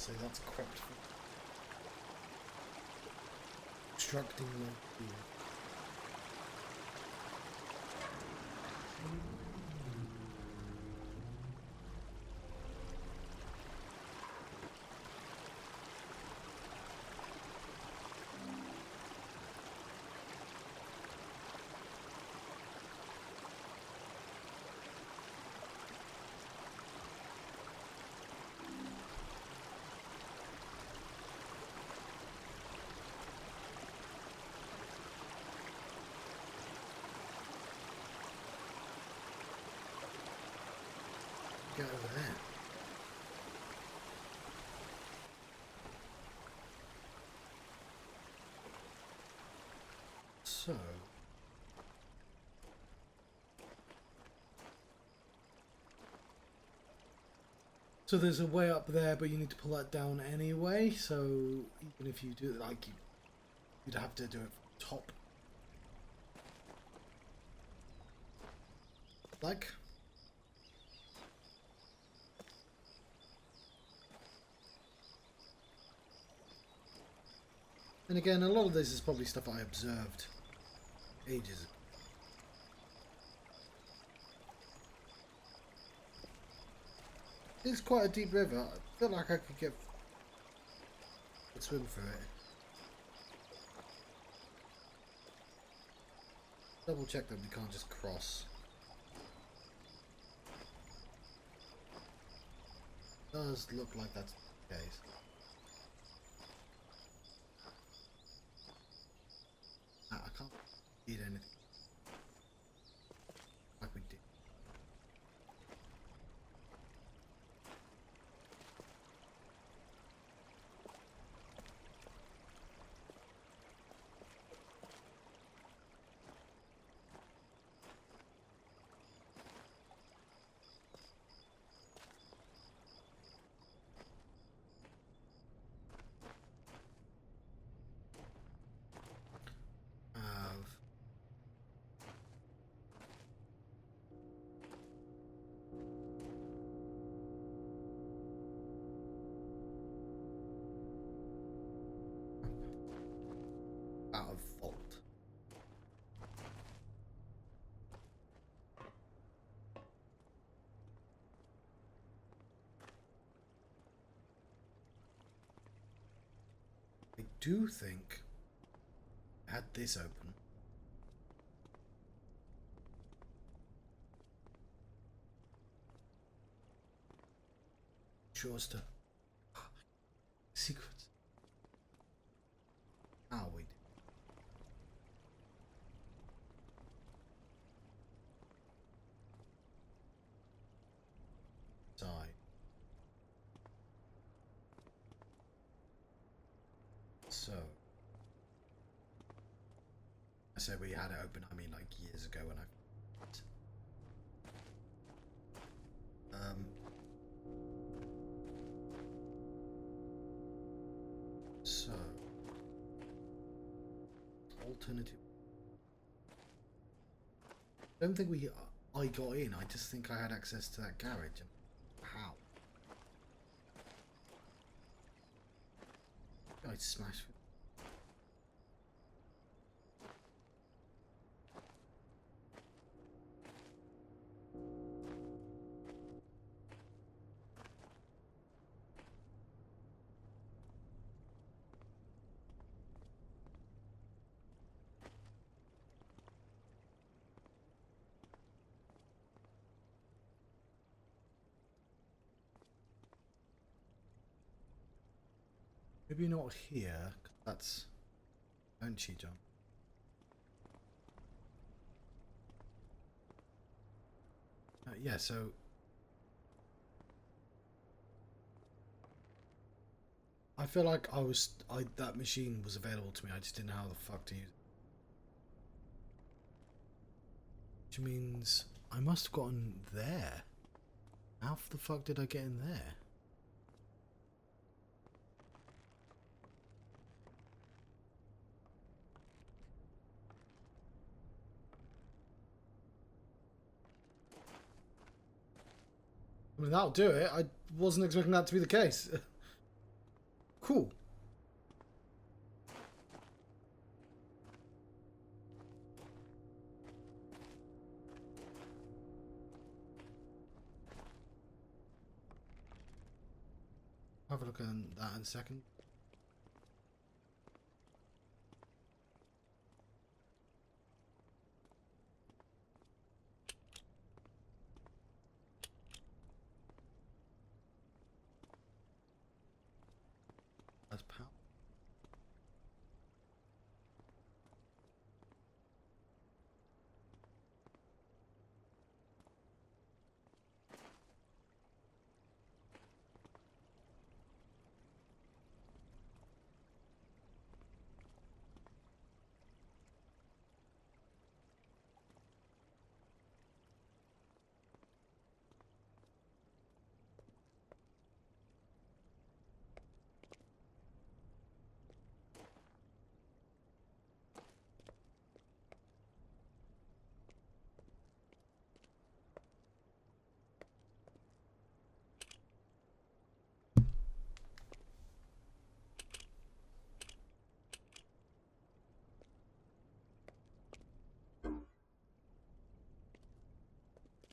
so that's correct for obstructing my view. Get over there. So there's a way up there, but you need to pull that down anyway. So even if you do it, like you'd have to do it from the top. Like. And again, a lot of this is probably stuff I observed ages ago. It's quite a deep river. I feel like I could swim through it. Double check that we can't just cross. Does look like that's the case. I can't eat anything like we did. Out of vault. I do think I had this open. Sure as to secrets. Ah, we did. Side. So I said we had it open, I mean like years ago when I so alternative. I don't think I got in, I just think I had access to that garage. How? I smashed. Maybe not here, 'cause that's... Don't she, John? Yeah, so... I feel like that machine was available to me, I just didn't know how the fuck to use it. Which means I must have gotten there. How the fuck did I get in there? I mean, that'll do it. I wasn't expecting that to be the case. Cool. Have a look at that in a second. That's power.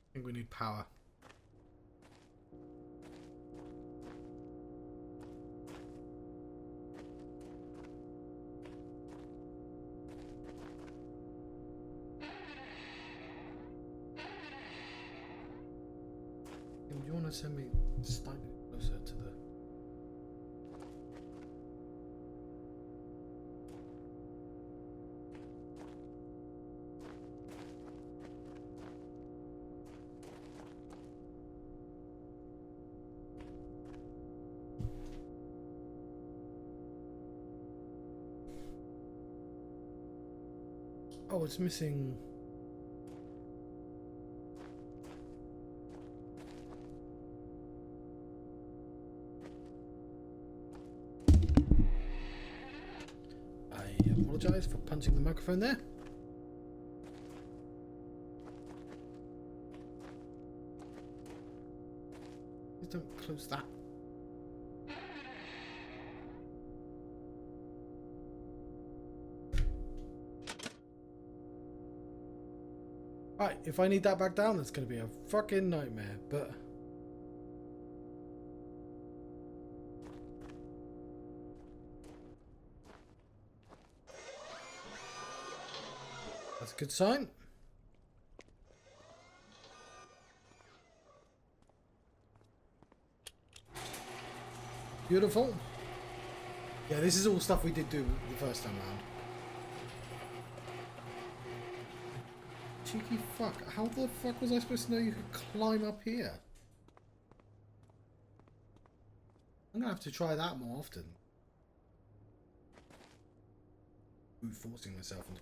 I think we need power. Do you want to send me slightly closer to the... Oh, it's missing... I apologise for punching the microphone there. Please don't close that. Right, if I need that back down, that's going to be a fucking nightmare, but... That's a good sign. Beautiful. Yeah, this is all stuff we did do the first time around. Cheeky fuck. How the fuck was I supposed to know you could climb up here? I'm gonna have to try that more often. Ooh, forcing myself into...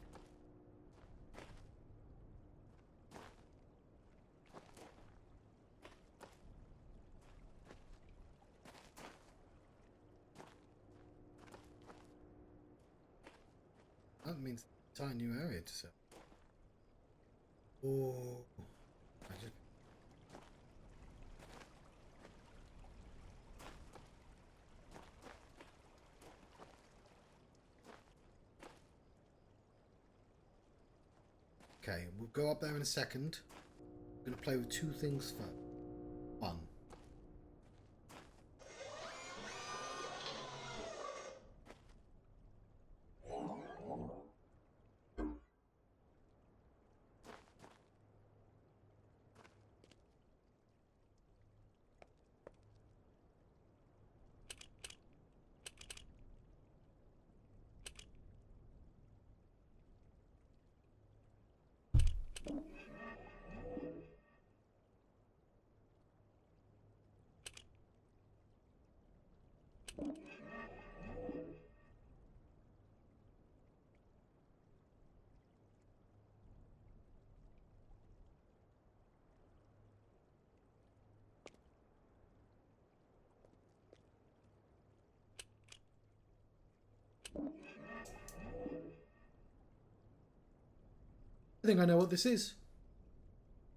That means an entire new area to set. Oh, magic. Okay, we'll go up there in a second. I'm going to play with two things first. One. I think I know what this is.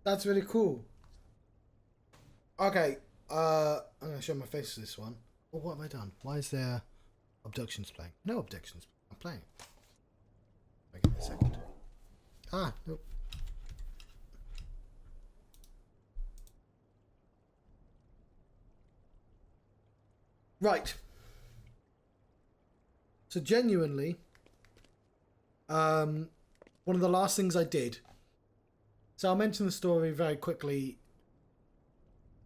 That's really cool. Okay, I'm gonna show my face to this one. Oh, what have I done? Why is there Obduction's playing. No, Obduction's I'm playing. I'll give me a second. Ah, nope. Right. So genuinely, one of the last things I did. So I'll mention the story very quickly.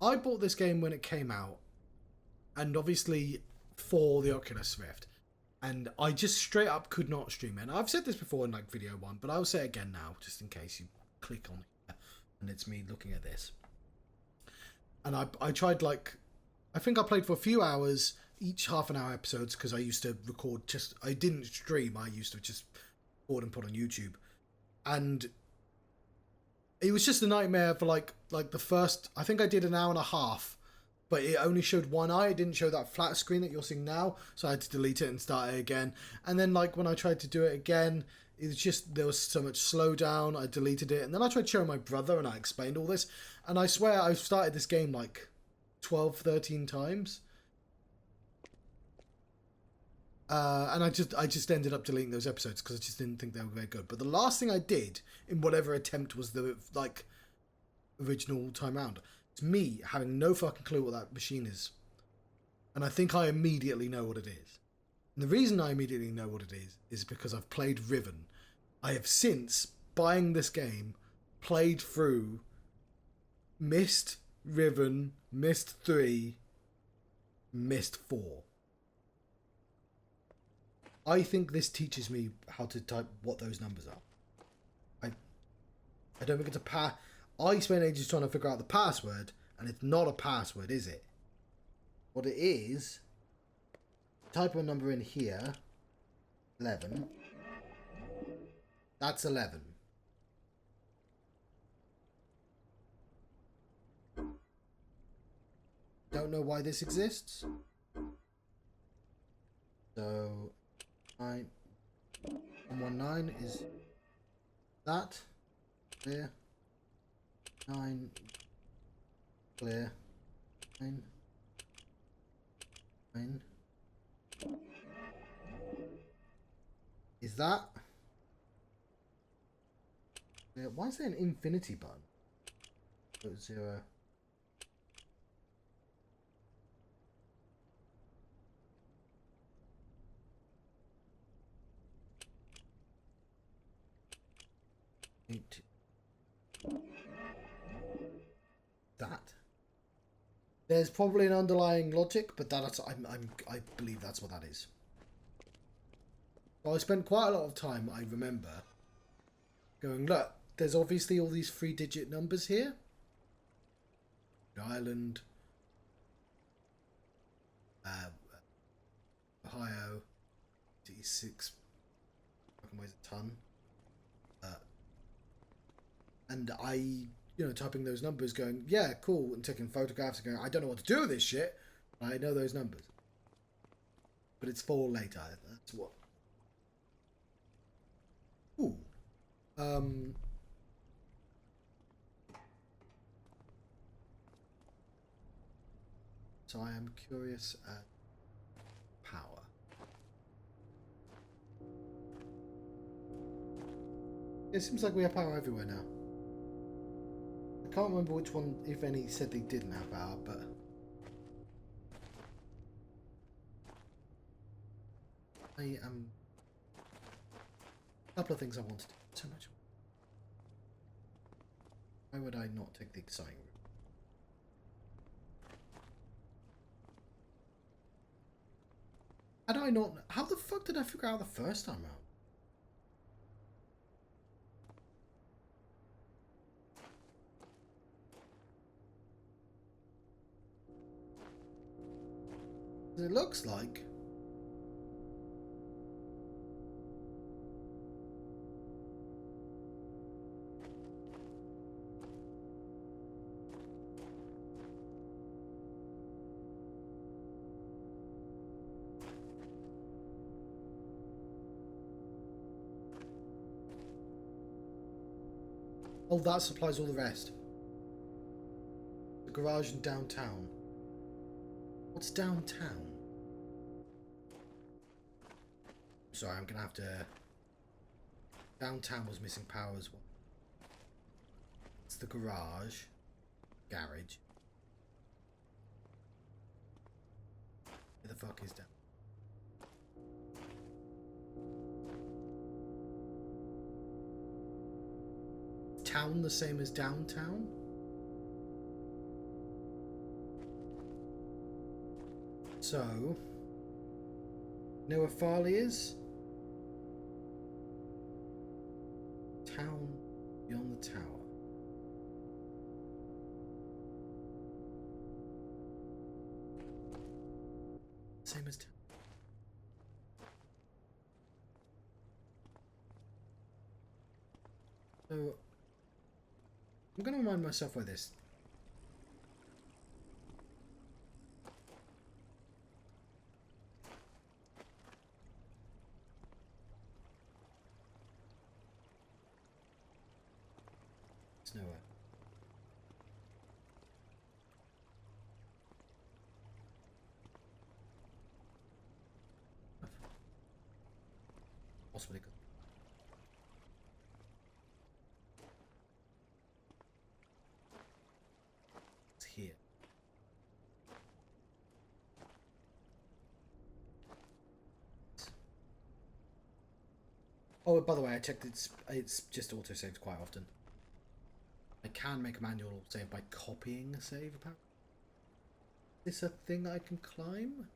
I bought this game when it came out, and obviously for the Oculus Rift, and I just straight up could not stream it. And I've said this before in like video 1, but I'll say it again now, just in case you click on it and it's me looking at this. And I tried, like, I think I played for a few hours, each half-an-hour episodes, because I used to record I didn't stream, I used to just record and put on YouTube. And it was just a nightmare for like the first, I think I did an hour and a half, but it only showed one eye. It didn't show that flat screen that you're seeing now, so I had to delete it and start it again. And then like when I tried to do it again, it was just, there was so much slowdown. I deleted it, and then I tried showing my brother, and I explained all this. And I swear I've started this game like 12, 13 times. And I just ended up deleting those episodes because I just didn't think they were very good. But the last thing I did in whatever attempt was the like original time round. It's me having no fucking clue what that machine is, and I think I immediately know what it is. And the reason I immediately know what it is because I've played Riven. I have since, buying this game, played through Myst, Riven, Myst 3, Myst 4. I think this teaches me how to type what those numbers are. I don't think it's a I spent ages trying to figure out the password, and it's not a password, is it? What it is, type a number in here, 11. That's 11. Don't know why this exists. So 119 is that. Clear. 9. Clear. 9. 9. Is that? Yeah, why is there an infinity button? 0. That. There's probably an underlying logic, but that's I believe that's what that is. Well, I spent quite a lot of time, I remember, going, look, there's obviously all these 3-digit numbers here. Ireland, Ohio, 86 fucking weighs a ton. And I, typing those numbers, going, yeah, cool, and taking photographs and going, I don't know what to do with this shit. I know those numbers. But it's for later. That's what. Ooh. So I am curious at power. It seems like we have power everywhere now. I can't remember which one, if any, said they didn't have power, but I am a couple of things I wanted to do so much. Why would I not take the exciting route? Had I not, how the fuck did I figure out the first time out? It looks like oh, that supplies all the rest. The garage in downtown. What's downtown? Sorry, I'm gonna have to... Downtown was missing power as well. It's the garage. Garage. Where the fuck is that? Town the same as downtown? So, know where Farley is? Town beyond the tower. Same as town. So, I'm going to remind myself where this. It's nowhere. Possibly. It's here. Oh, by the way, I checked it's just auto-saved quite often. I can make a manual save by copying a save, apparently. Is this a thing I can climb?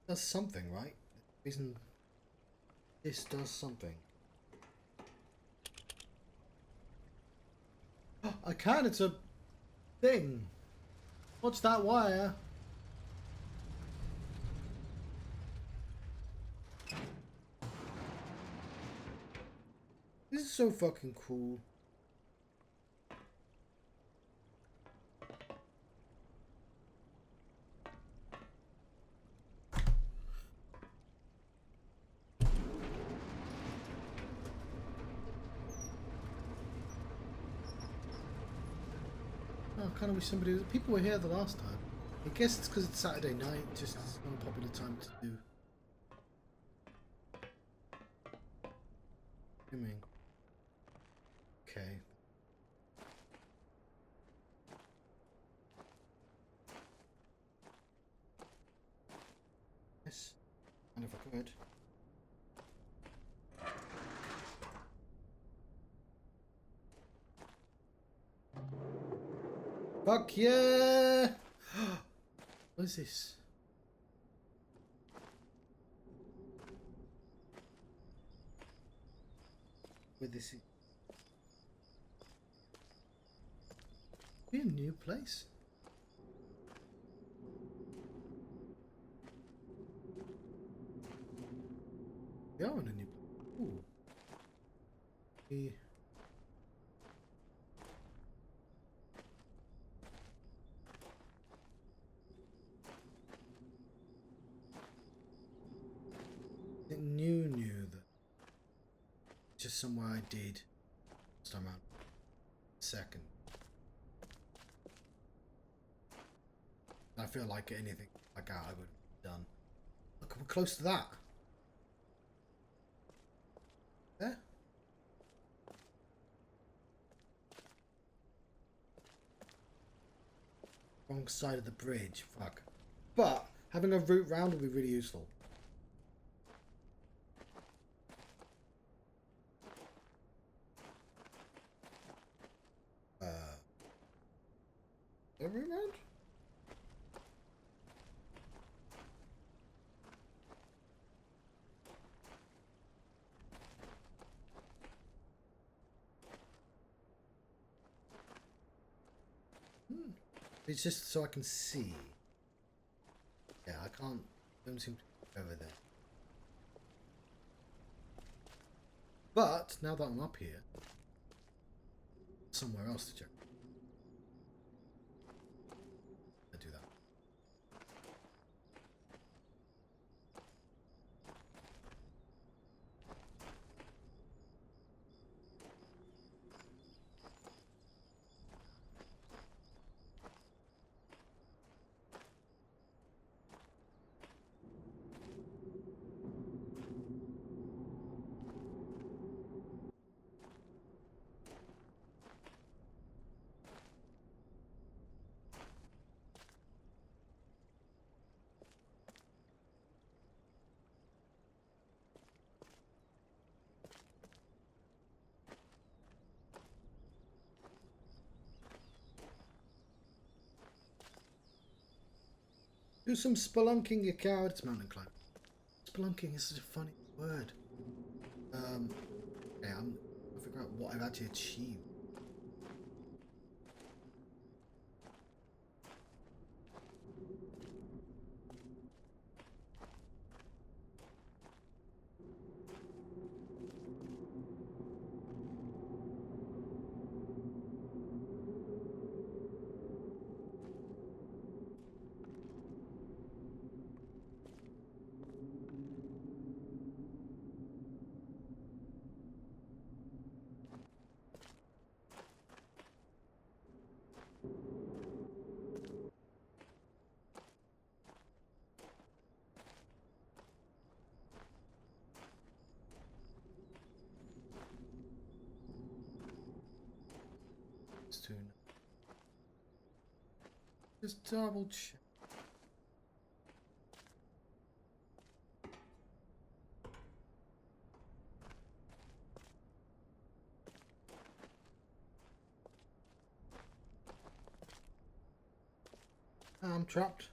Does something, right? Reason this does something. I can, it's a thing. What's that wire? This is so fucking cool. Oh, I kind of wish somebody... People were here the last time. I guess it's because it's Saturday night, just not a popular time to do. Swimming. Okay. Yes. And if I could. Fuck yeah! What is this? Where this is? Be a new place? We are in a new. Ooh. We. New that just somewhere I did last time out. Second. I feel like anything like that I would have done. Look, we're close to that. There. Wrong side of the bridge. Fuck. But having a route round will be really useful. A route round? It's just so I can see. Yeah, I can't. Don't seem to be over there. But now that I'm up here, somewhere else to check. I do that. Do some spelunking, you coward. It's mountain climbing. Spelunking is such a funny word. Okay, I'll figure out what I've actually achieved. Just double check. I'm trapped.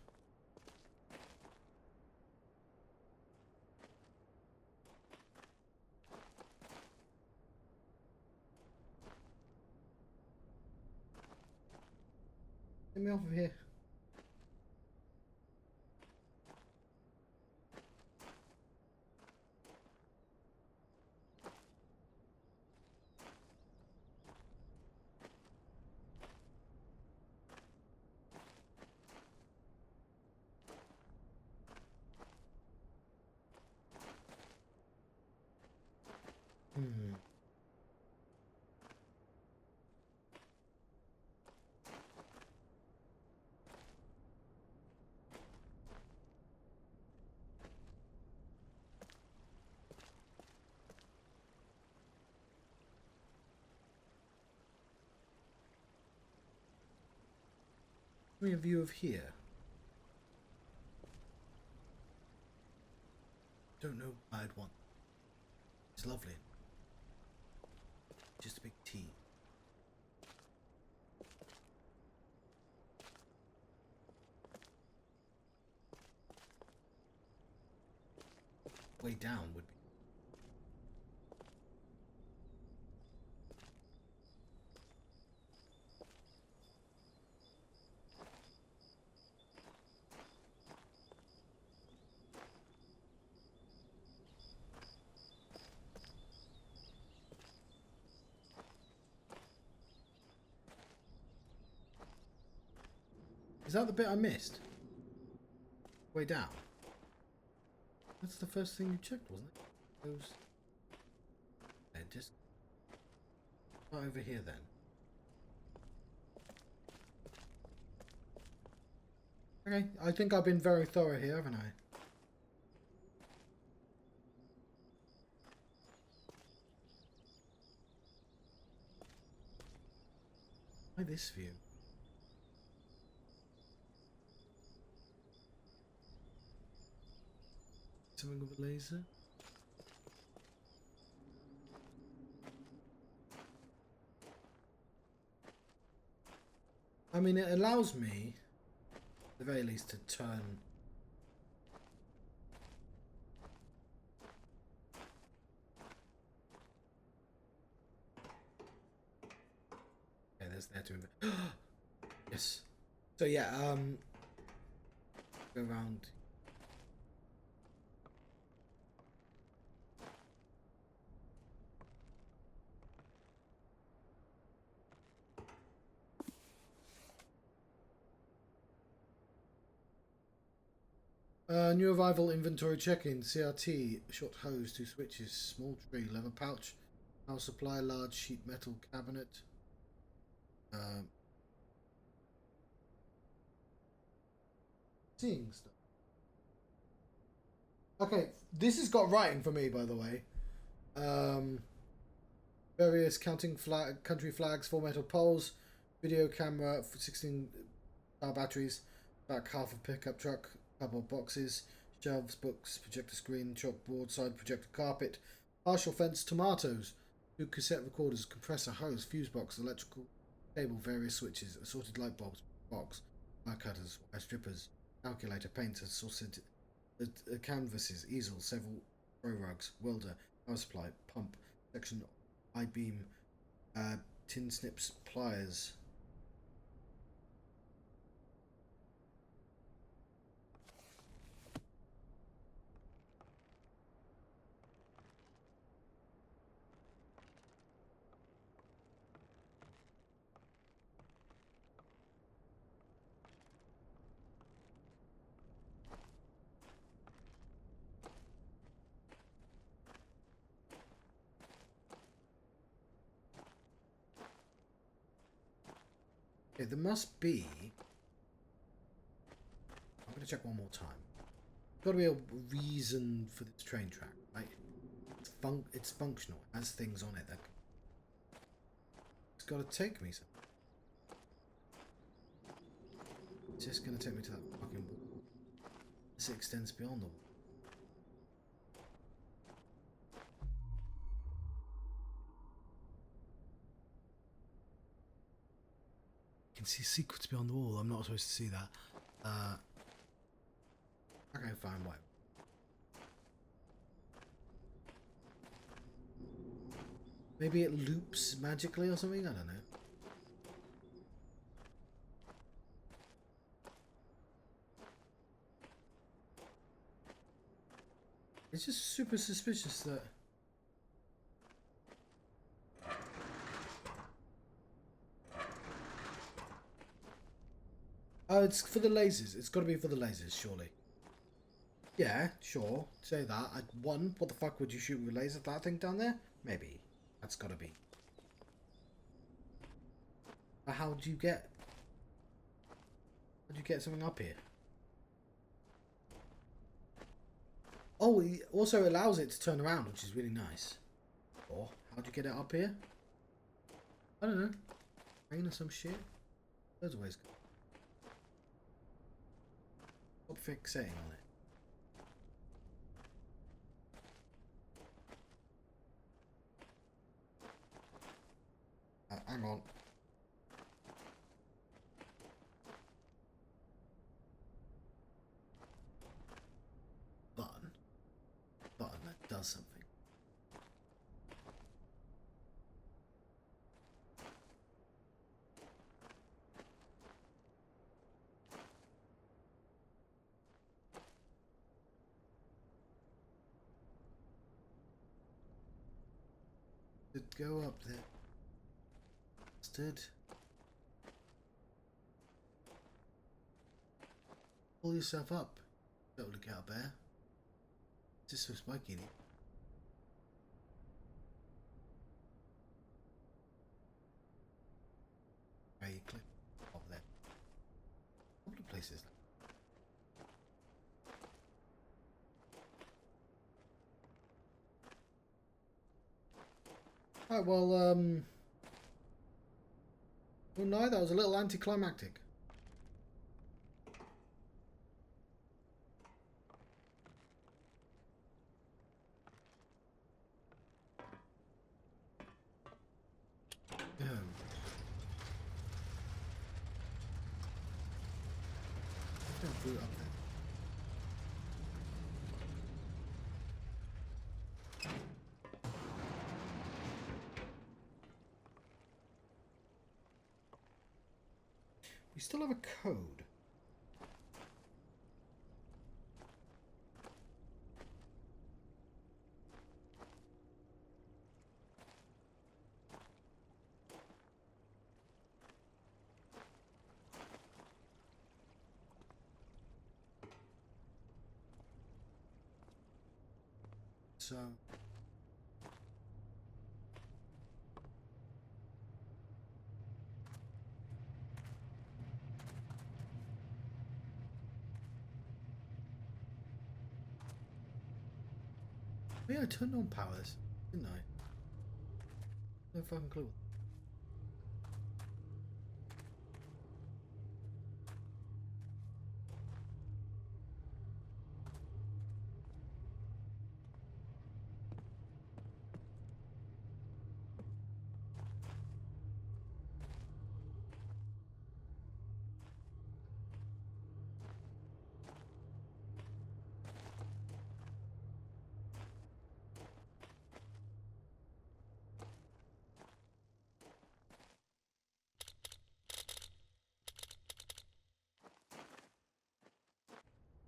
Get me off of here. Give me a view of here. Don't know what I'd want. It's lovely. Just a big T. Way down would be. Is that the bit I missed? Way down. That's the first thing you checked, wasn't it? Those. Yeah, just. Right over here then. Okay, I think I've been very thorough here, haven't I? Why this view? Something with a laser? I mean, it allows me, at the very least, to turn. Okay, there's there to invent. Yes. So yeah, go around. New arrival inventory check-in. CRT, short hose, 2 switches, small tree, leather pouch, power supply, large sheet metal cabinet. Seeing stuff. Okay, this has got writing for me, by the way. Various country flags, 4 metal poles, video camera, 16 car batteries, back half of pickup truck, couple of boxes, shelves, books, projector screen, chalkboard, side projector carpet, partial fence, tomatoes, 2 cassette recorders, compressor, hose, fuse box, electrical cable, various switches, assorted light bulbs, box, wire cutters, wire strippers, calculator, painter, sausage, canvases, easel, several throw rugs, welder, power supply, pump, section, I-beam, tin snips, pliers. Okay, there must be... I'm going to check one more time. Got to be a reason for this train track, right? It's functional. It has things on it that... It's got to take me somewhere. It's just going to take me to that fucking wall. This extends beyond the wall. You can see secrets beyond the wall. I'm not supposed to see that. Okay, fine, whatever. Maybe it loops magically or something? I don't know. It's just super suspicious that... Oh, it's for the lasers. It's got to be for the lasers, surely. Yeah, sure. Say that. One, what the fuck would you shoot with a laser? That thing down there? Maybe. That's got to be. But how do you get... How do you get something up here? Oh, it also allows it to turn around, which is really nice. Or, how do you get it up here? I don't know. Rain or some shit? There's always good. Stop fixating on it. Hang on. Button. Button that does something. Go up there. Bastard. Pull yourself up. Be able to get up there. It's just so spiky. Right, you click up there. A couple of places. Alright, well, well, no, that was a little anticlimactic. Don't do it up there. We still have a code. So... Yeah, I turned on powers, didn't I? No fucking clue.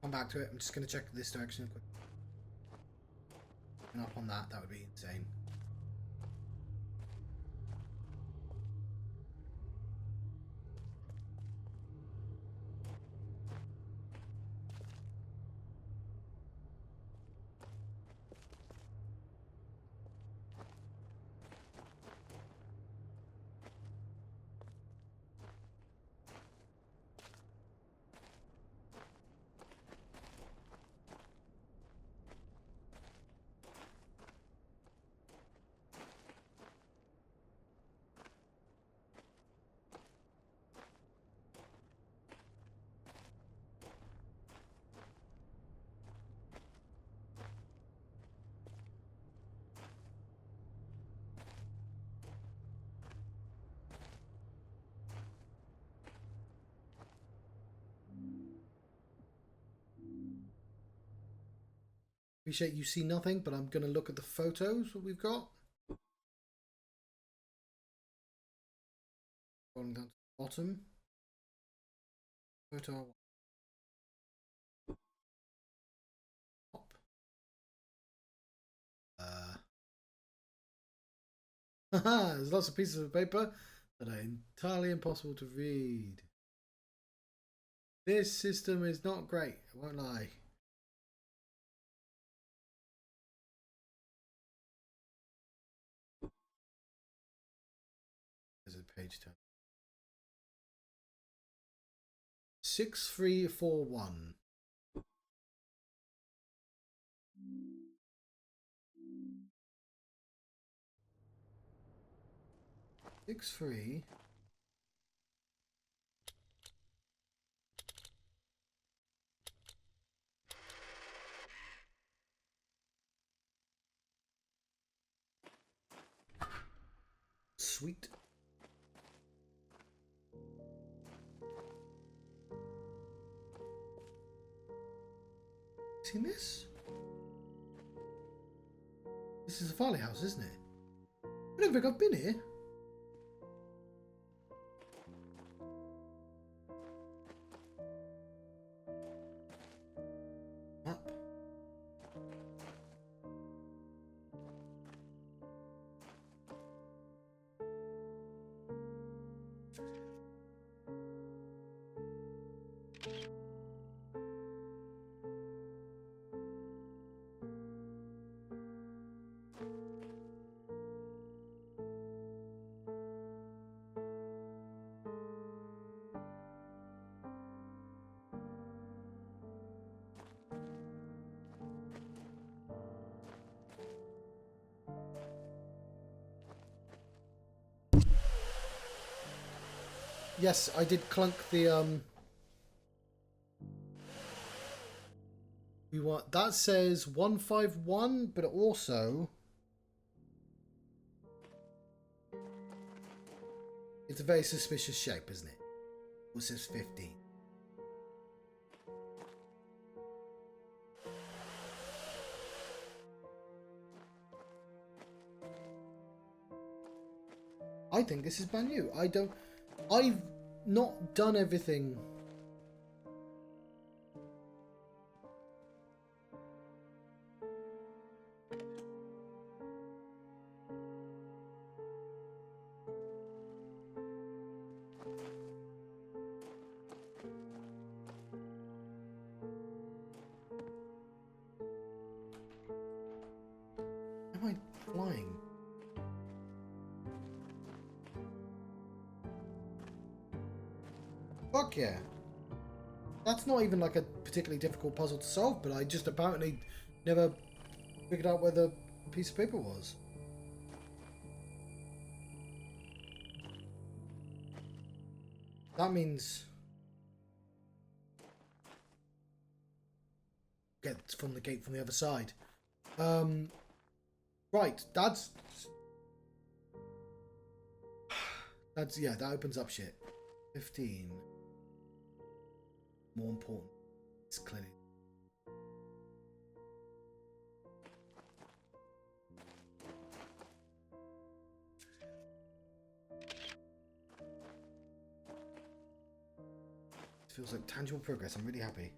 Come back to it. I'm just going to check this direction quick. And up on that, that would be insane. Appreciate you see nothing, but I'm going to look at the photos that we've got. Scrolling down to the bottom. Photo. Top. There's lots of pieces of paper that are entirely impossible to read. This system is not great, I won't lie. There's a page turn. 6341. Six three. Sweet. Seen this? This is a Farley house, isn't it? I don't think I've been here. Map. Yes, I did clunk the we want that says 151, but it also it's a very suspicious shape, isn't it? It says 15. I think this is brand new. I've not done everything. Am I flying? Fuck yeah. That's not even like a particularly difficult puzzle to solve, but I just apparently never figured out where the piece of paper was. That means get from the gate from the other side. Right, that's yeah, that opens up shit. 15. More important. It's clearly. It feels like tangible progress. I'm really happy.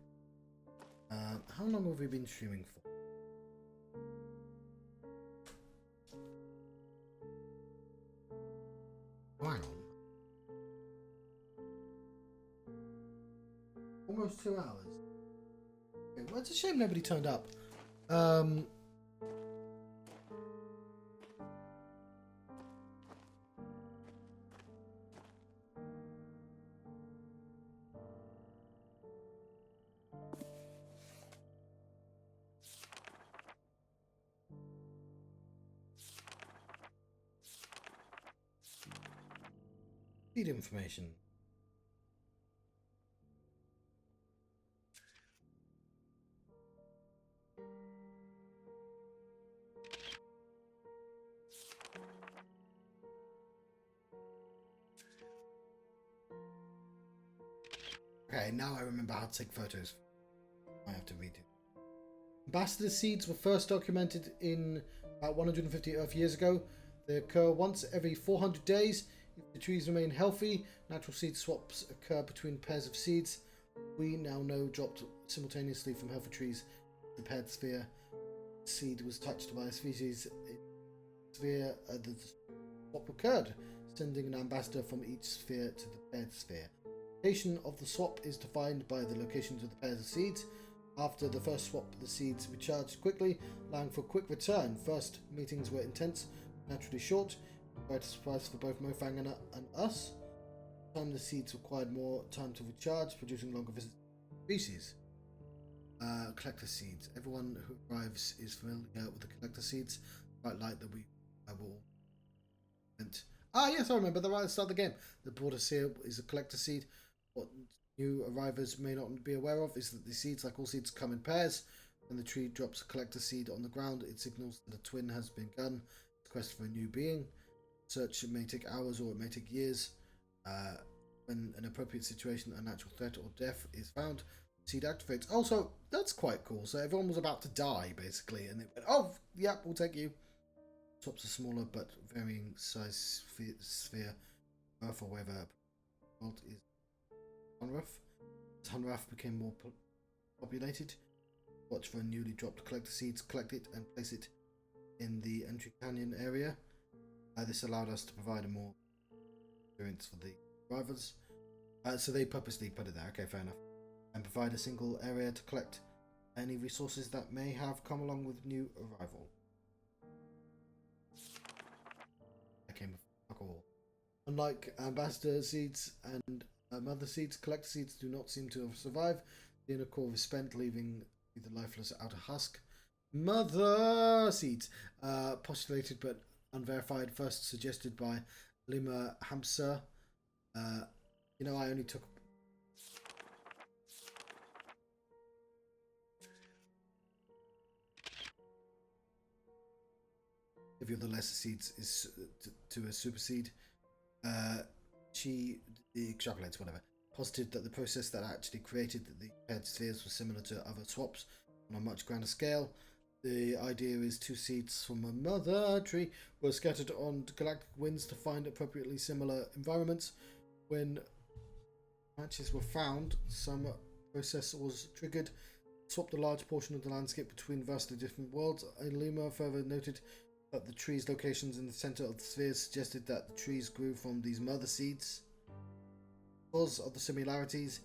How long have we been streaming for? Hang on. Almost 2 hours. Okay, well, it's a shame nobody turned up. Feed information. Okay, now I remember how to take photos. I have to read it. Ambassador seeds were first documented in about 150 Earth years ago. They occur once every 400 days. If the trees remain healthy, natural seed swaps occur between pairs of seeds. We now know dropped simultaneously from healthy trees. The paired sphere seed was touched by a species sphere. The swap occurred, sending an ambassador from each sphere to the paired sphere. The location of the swap is defined by the locations of the pairs of seeds. After the first swap, the seeds recharged quickly, allowing for a quick return. First meetings were intense, naturally short. Quite a surprise for both Mofang and us. At the time, the seeds required more time to recharge, producing longer visits to species. Collector seeds. Everyone who arrives is familiar with the collector seeds. Quite light that we will. Yes, I remember. They're right at the start of the game. The border seal is a collector seed. What new arrivals may not be aware of is that the seeds, like all seeds, come in pairs. When the tree drops a collector seed on the ground, it signals that a twin has been begun. It's a quest for a new being. Search may take hours or it may take years. When an appropriate situation, a natural threat or death is found, seed activates. Also, that's quite cool. So everyone was about to die, basically, and it went, oh, yep, we'll take you. Swaps a smaller but varying size sphere, Earth or wherever world is Hunrath. As Hunrath became more populated, watch for newly dropped collector seeds, collect it and place it in the entry canyon area. This allowed us to provide a more experience for the arrivals. So they purposely put it there, okay, fair enough. And provide a single area to collect any resources that may have come along with new arrival. Unlike ambassador seeds and mother seeds, collector seeds do not seem to have survived. The inner core is spent, leaving the lifeless outer husk. Mother seeds, postulated but unverified, first suggested by Lima Hamsa. I only took. If you're the lesser seeds is to a super seed. She extrapolates, whatever. Posited that the process that actually created the paired spheres was similar to other swaps on a much grander scale. The idea is two seeds from a mother tree were scattered on galactic winds to find appropriately similar environments. When matches were found, some process was triggered, swapped a large portion of the landscape between vastly different worlds. Lima further noted that the trees' locations in the center of the spheres suggested that the trees grew from these mother seeds. Because of the similarities,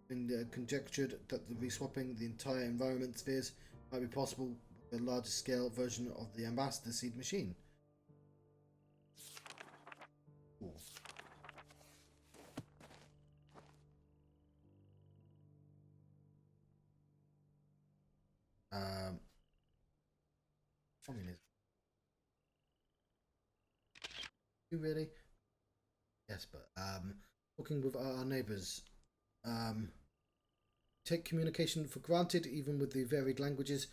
been conjectured that the reswapping the entire environment spheres might be possible with a larger scale version of the ambassador seed machine. Cool. Communism. You really? Yes, but talking with our neighbours. Take communication for granted, even with the varied languages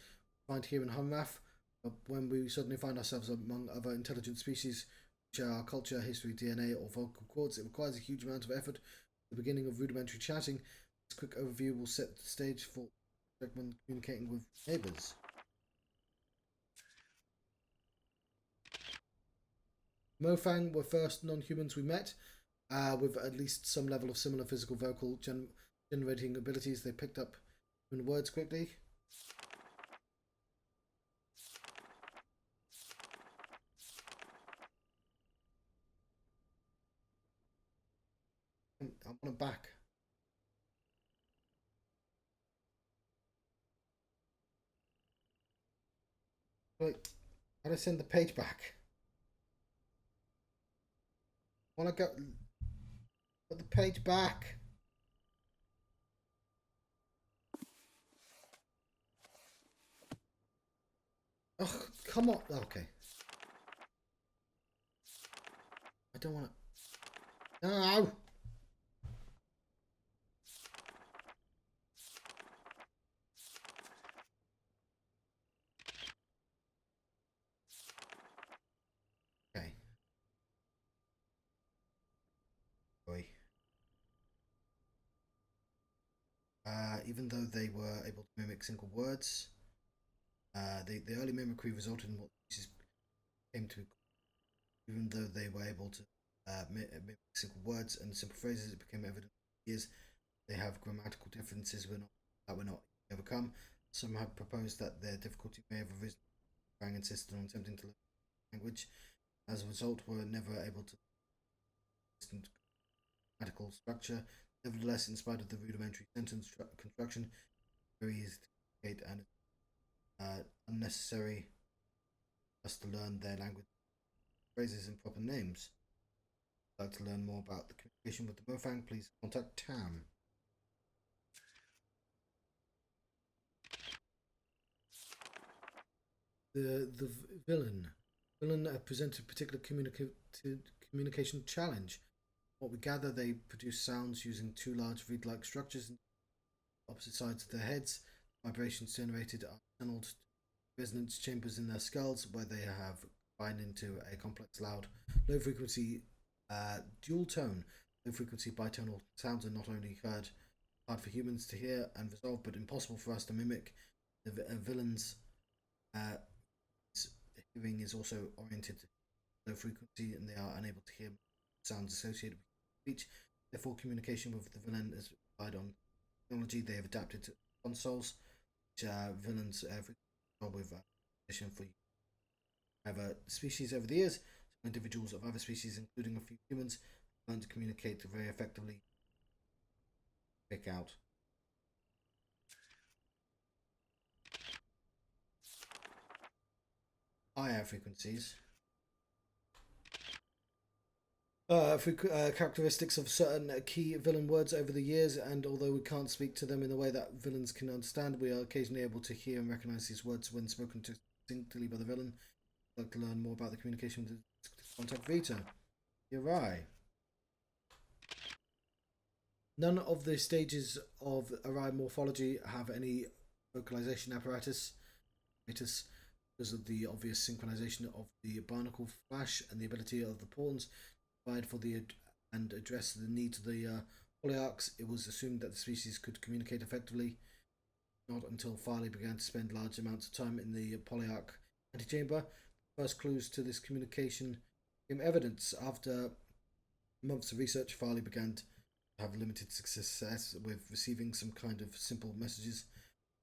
we find here in Hunrath. But when we suddenly find ourselves among other intelligent species who share our culture, history, DNA, or vocal cords, it requires a huge amount of effort. At the beginning of rudimentary chatting, this quick overview will set the stage for when communicating with neighbours. Mofang were first non-humans we met, with at least some level of similar physical vocal generating abilities. They picked up in words quickly. I want it back. Wait, how do I send the page back? I want to go. Put the page back. Oh, come on. Okay. I don't want to. No. Okay. Boy. Even though they were able to mimic single words, the early mimicry resulted in what came to. Even though they were able to mimic simple words and simple phrases, it became evident years they have grammatical differences that were not overcome. Some have proposed that their difficulty may have arisen when insisted on attempting to learn language. As a result, were never able to understand grammatical structure. Nevertheless, in spite of the rudimentary sentence construction, very easy to communicate and unnecessary just to learn their language phrases and proper names. If you'd like to learn more about the communication with the Mofang, please contact Tam. The villain presented a particular communication challenge. What we gather, they produce sounds using two large reed-like structures on opposite sides of their heads. Vibrations generated are channeled resonance chambers in their skulls, where they have combined into a complex, loud, low-frequency dual tone. Low-frequency bitonal sounds are not only hard for humans to hear and resolve, but impossible for us to mimic. The villain's hearing is also oriented to low frequency, and they are unable to hear sounds associated with speech. Therefore, communication with the villain is relied on technology they have adapted to consoles, which villains with for you. However, species over the years, some individuals of other species, including a few humans, have learned to communicate very effectively. Pick out. Higher frequencies. Characteristics of certain key villain words over the years, and although we can't speak to them in the way that villains can understand, we are occasionally able to hear and recognize these words when spoken to distinctly by the villain. I'd like to learn more about the communication with the contact Vita. You're right. None of the stages of Arai morphology have any vocalization apparatus because of the obvious synchronization of the barnacle flash and the ability of the pawns to provide for and address the needs of the polyarchs. It was assumed that the species could communicate effectively. Not until Farley began to spend large amounts of time in the polyarch antechamber, the first clues to this communication became evidence. After months of research, Farley began to have limited success with receiving some kind of simple messages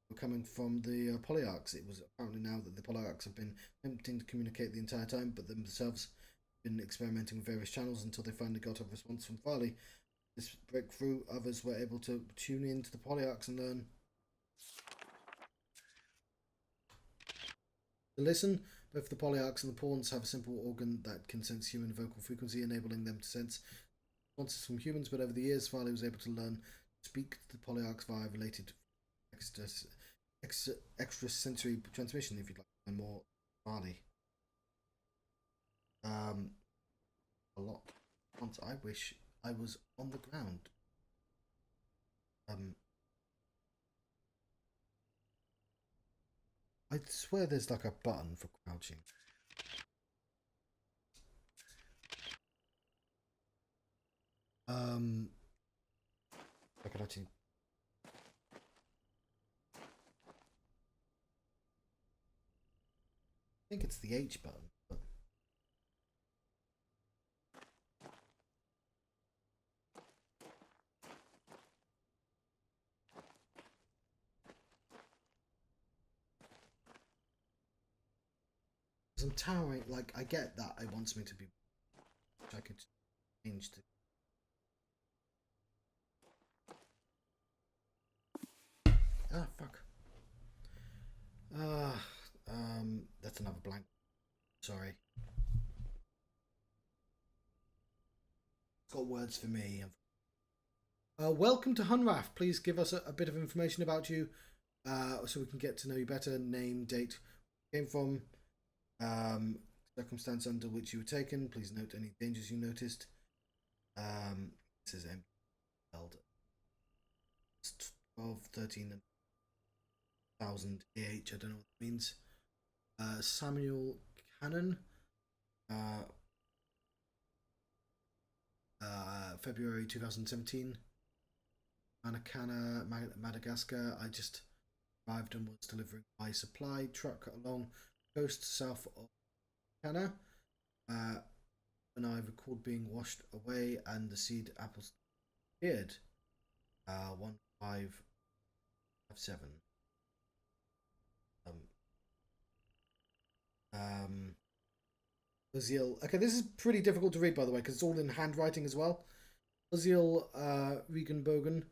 were coming from the polyarchs. It was apparently now that the polyarchs have been attempting to communicate the entire time, but themselves been experimenting with various channels until they finally got a response from Farley. This breakthrough, others were able to tune in to the polyarchs and learn to listen. Both the polyarchs and the pawns have a simple organ that can sense human vocal frequency, enabling them to sense responses from humans, but over the years, Farley was able to learn to speak to the polyarchs via related extrasensory transmission. If you'd like to learn more, Farley. A lot. Once I wish I was on the ground. I swear there's like a button for crouching. I could actually. I think it's the H button. But... Because I'm towering, like, I get that it wants me to be, which I could change to. Ah, fuck. That's another blank. Sorry. It's got words for me. Welcome to Hunrath. Please give us a bit of information about you, so we can get to know you better. Name, date, came from, circumstance under which you were taken. Please note any dangers you noticed. This is held 12, 13,000 AH. I don't know what that means. Samuel Cannon. February 2017. Manakana, Madagascar. I just arrived and was delivering my supply truck along the coast south of Canada. And I recalled being washed away and the seed apples appeared. 1557. Uzil. Okay, this is pretty difficult to read, by the way, because it's all in handwriting as well. Uzil Regenbogen,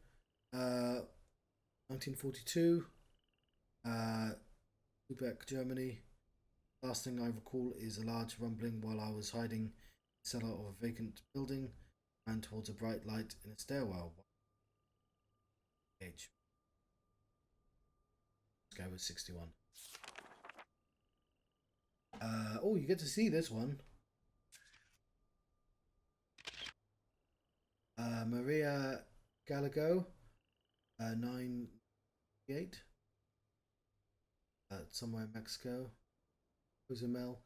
1942. Lübeck, Germany. Last thing I recall is a large rumbling while I was hiding in the cellar of a vacant building and towards a bright light in a stairwell. Age. This guy was 61. Oh, you get to see this one. Maria Gallego, 988. Somewhere in Mexico. Cozumel,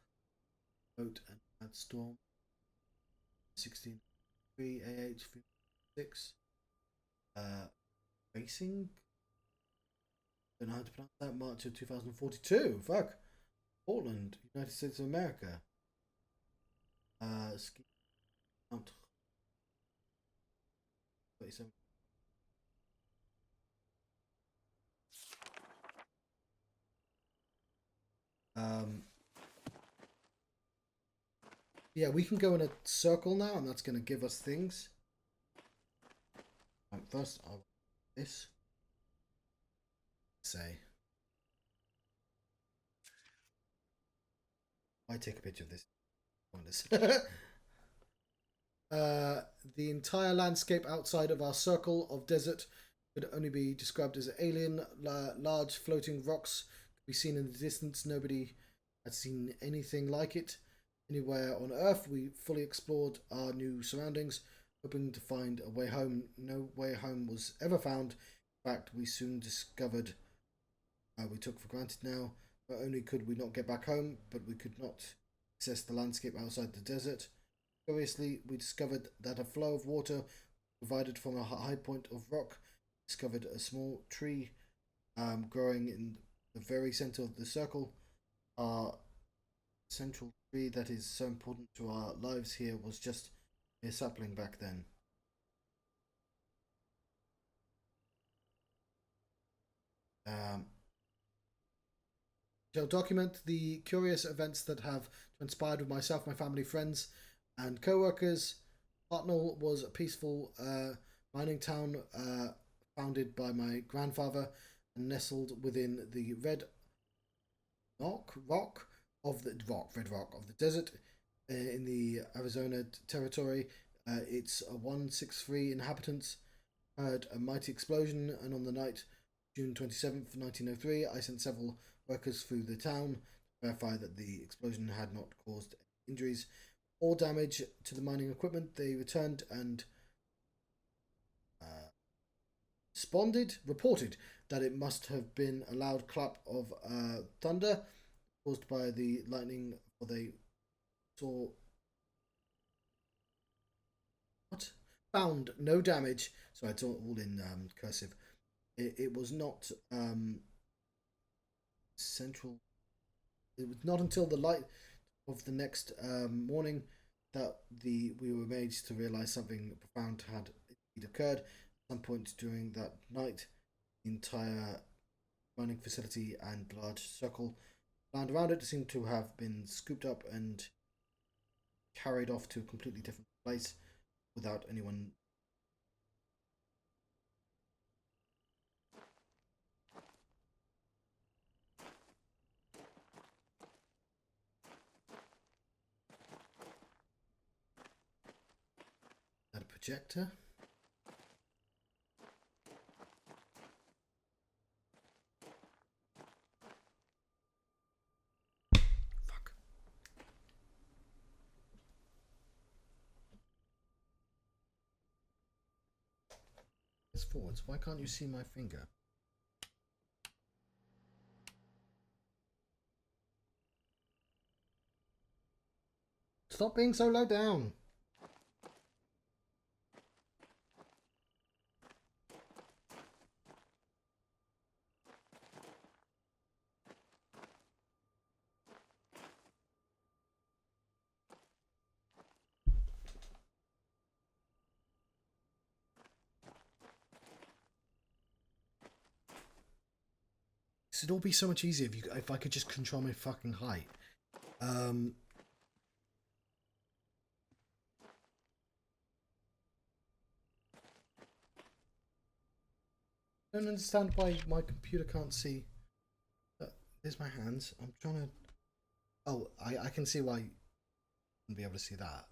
boat and mad storm. 16.3 AH 6. Racing. Don't know how to pronounce that. March of 2042. Fuck. Portland, United States of America. Ski Mount 37. Yeah, we can go in a circle now, and that's going to give us things. Right, first, I'll this. Say. I take a picture of this. The entire landscape outside of our circle of desert could only be described as alien. Large floating rocks could be seen in the distance. Nobody had seen anything like it anywhere on Earth. We fully explored our new surroundings, hoping to find a way home. No way home was ever found. In fact, we soon discovered, we took for granted now, not only could we not get back home, but we could not access the landscape outside the desert. Curiously, we discovered that a flow of water provided from a high point of rock. Discovered a small tree growing in the very center of the circle. Our central tree that is so important to our lives here was just a sapling back then. Shall document the curious events that have transpired with myself, my family, friends, and co-workers. Hartnell was a peaceful mining town founded by my grandfather and nestled within the red rock of the desert in the Arizona territory. Its 163 inhabitants heard a mighty explosion, and on the night June 27th, 1903, I sent several workers through the town to verify that the explosion had not caused injuries or damage to the mining equipment. They returned and reported that it must have been a loud clap of thunder caused by the lightning, for they saw found no damage. So it's all in cursive. It was not central. It was not until the light of the next morning that we were made to realize something profound had indeed occurred. At some point during that night, the entire mining facility and large circle Land around it seemed to have been scooped up and carried off to a completely different place without anyone. That a projector? Fuck. It's forwards. Why can't you see my finger? Stop being so low down. This would all be so much easier if I could just control my fucking height. I don't understand why my computer can't see. There's my hands. I'm trying to. Oh, I can see why you wouldn't be able to see that.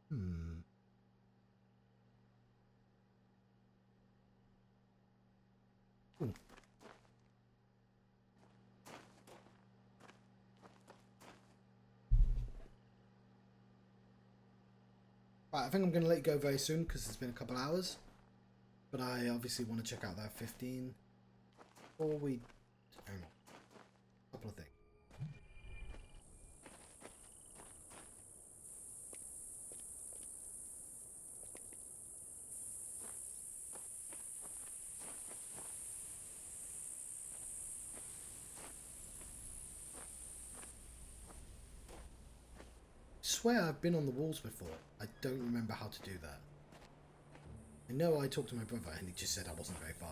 Hmm. Ooh. Right, I think I'm going to let you go very soon because it's been a couple hours. But I obviously want to check out that 15. Or we... Hang on. A couple of things. I swear I've been on the walls before. I don't remember how to do that. I know I talked to my brother and he just said I wasn't very far.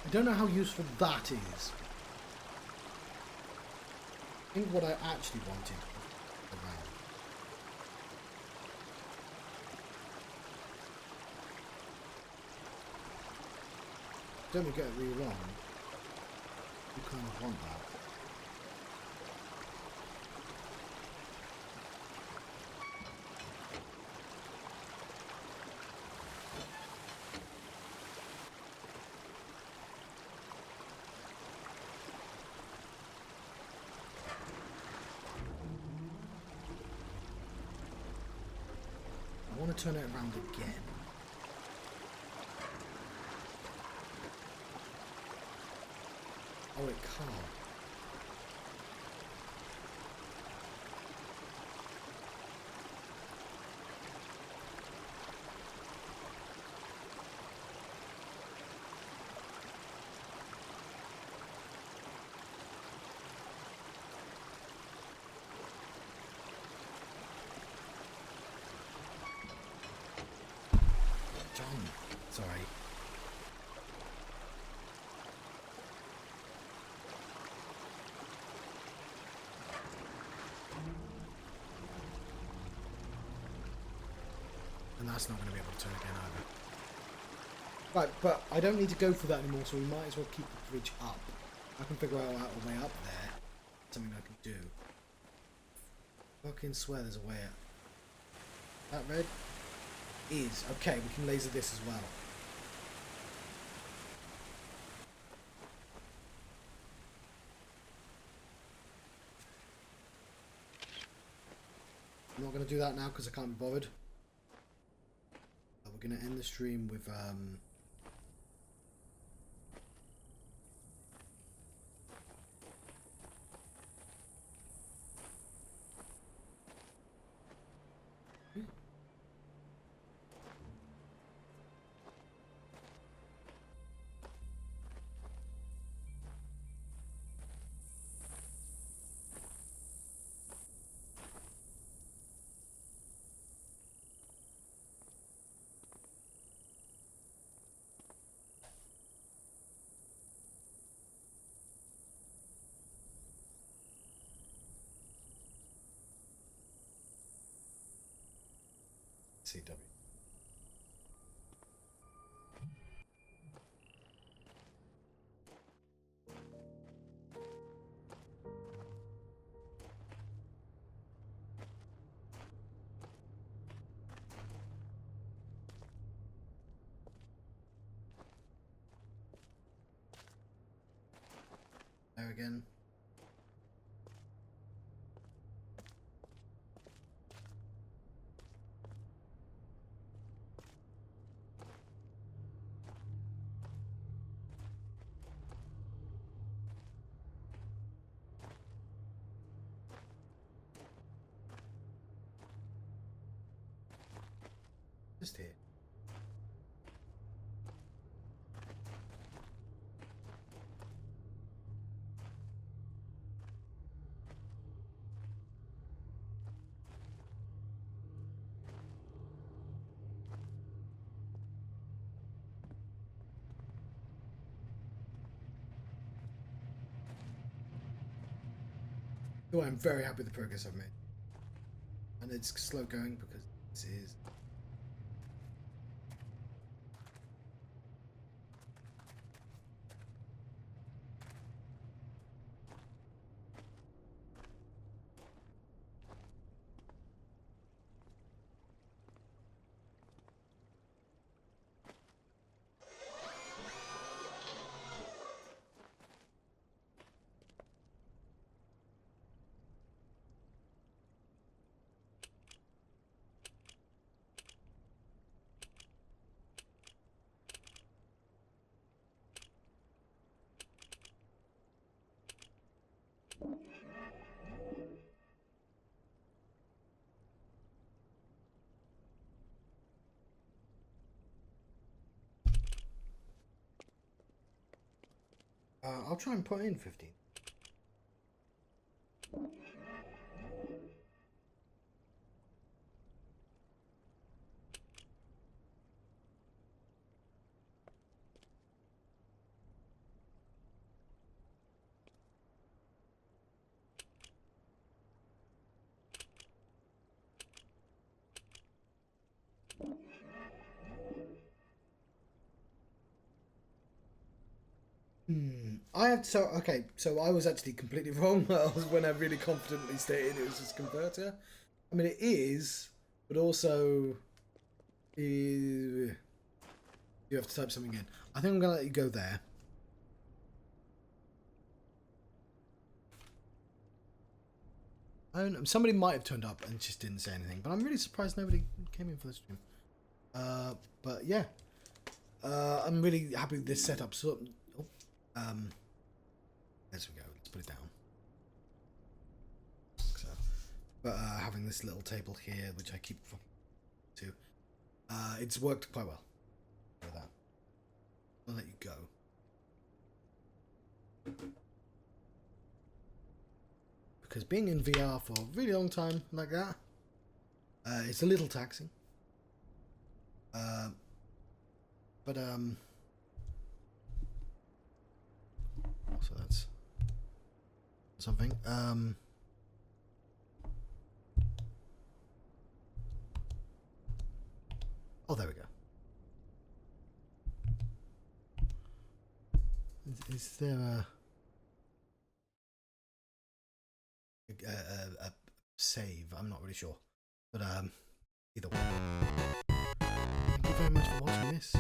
I don't know how useful that is. I think what I actually wanted was around. Don't get me wrong. You kind of want that. I want to turn it around again. Oh, it can't. John. Sorry. And that's not going to be able to turn again either. Right, but I don't need to go for that anymore, so we might as well keep the bridge up. I can figure out a way up there. Something I can do. Fucking swear there's a way up. That red? Is. Okay, we can laser this as well. I'm not going to do that now because I can't be bothered. We're going to end the stream with CW. There again. Just here. Oh, I'm very happy with the progress I've made. And it's slow going because this is... I'll try and put in 15. I have so okay. So I was actually completely wrong when I really confidently stated it was just a converter. I mean, it is, but also you have to type something in. I think I'm gonna let you go there. I don't know, somebody might have turned up and just didn't say anything, but I'm really surprised nobody came in for the stream. But yeah, I'm really happy with this setup. So, there we go. Let's put it down. So, but having this little table here, which I keep to, it's worked quite well. With that, I'll let you go. Because being in VR for a really long time like that, it's a little taxing. But so that's something. Oh, there we go. Is there a save? I'm not really sure, but either way. Thank you very much for watching this.